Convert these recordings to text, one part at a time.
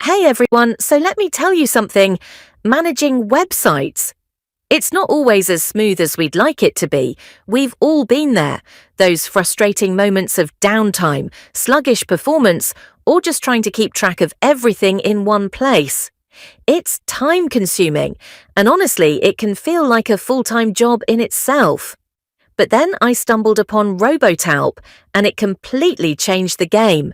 Hey everyone, so let me tell you something. Managing websites. It's not always as smooth as we'd like it to be. We've all been there. Those frustrating moments of downtime, sluggish performance, or just trying to keep track of everything in one place. It's time-consuming, and honestly, it can feel like a full-time job in itself. But then I stumbled upon Robotalp, and it completely changed the game.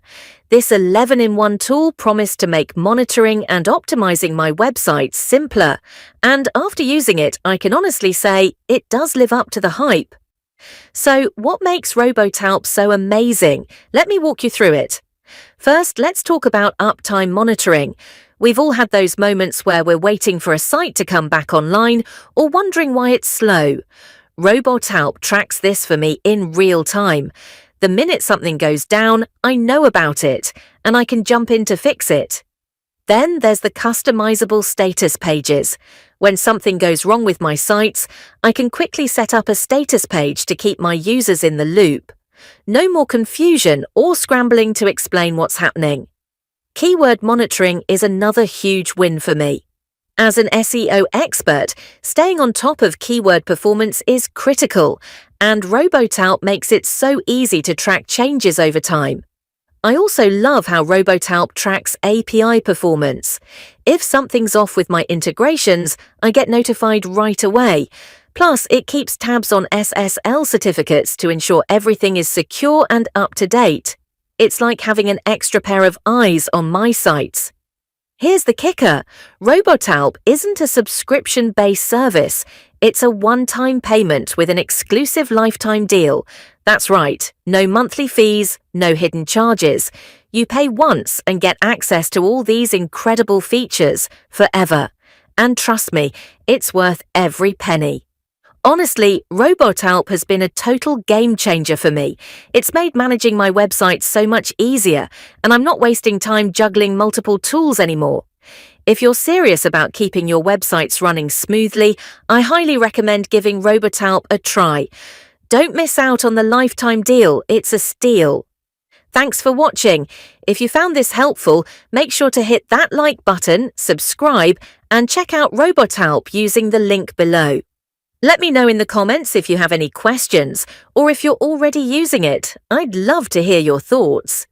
This 11-in-1 tool promised to make monitoring and optimizing my website simpler, and after using it, I can honestly say it does live up to the hype. So, what makes Robotalp so amazing? Let me walk you through it. First, let's talk about uptime monitoring. We've all had those moments where we're waiting for a site to come back online or wondering why it's slow. Robotalp tracks this for me in real time. The minute something goes down, I know about it, and I can jump in to fix it. Then there's the customizable status pages. When something goes wrong with my sites, I can quickly set up a status page to keep my users in the loop. No more confusion or scrambling to explain what's happening. Keyword monitoring is another huge win for me. As an SEO expert, staying on top of keyword performance is critical, and Robotalp makes it so easy to track changes over time. I also love how Robotalp tracks API performance. If something's off with my integrations, I get notified right away. Plus, it keeps tabs on SSL certificates to ensure everything is secure and up to date. It's like having an extra pair of eyes on my sites. Here's the kicker. Robotalp isn't a subscription-based service. It's a one-time payment with an exclusive lifetime deal. That's right, no monthly fees, no hidden charges. You pay once and get access to all these incredible features forever. And trust me, it's worth every penny. Honestly, Robotalp has been a total game changer for me. It's made managing my website so much easier, and I'm not wasting time juggling multiple tools anymore. If you're serious about keeping your websites running smoothly, I highly recommend giving Robotalp a try. Don't miss out on the lifetime deal, it's a steal. Thanks for watching. If you found this helpful, make sure to hit that like button, subscribe, and check out Robotalp using the link below. Let me know in the comments if you have any questions or if you're already using it. I'd love to hear your thoughts.